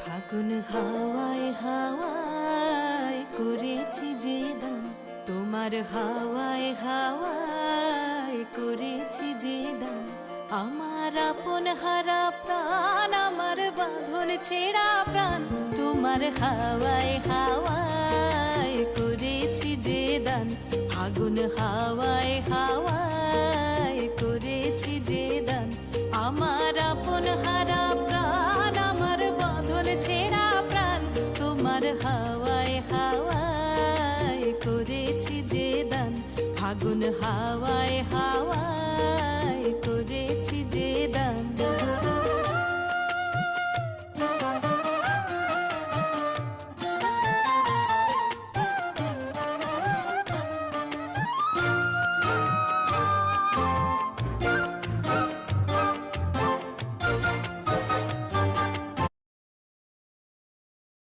ফাগুন হাওয়ায় হাওয়ায় করেছি যে দান, তোমার হাওয়ায় হাওয়ায় করেছি যে দান। আমার আপন হারা প্রাণ, আমার বাঁধন ছেঁড়া প্রাণ, তোমার হাওয়ায় হাওয়ায় করেছি যে দান। ফাগুন হাওয়ায় হাওয়ায় করেছি যে দান। আমার আপন হারা প্রাণ, আমার বাঁধন ছেঁড়া প্রাণ, তোমার হাওয়ায় হাওয়ায় করেছি যে দান। ফাগুন হাওয়ায় হাওয়ায় করেছি যে দান।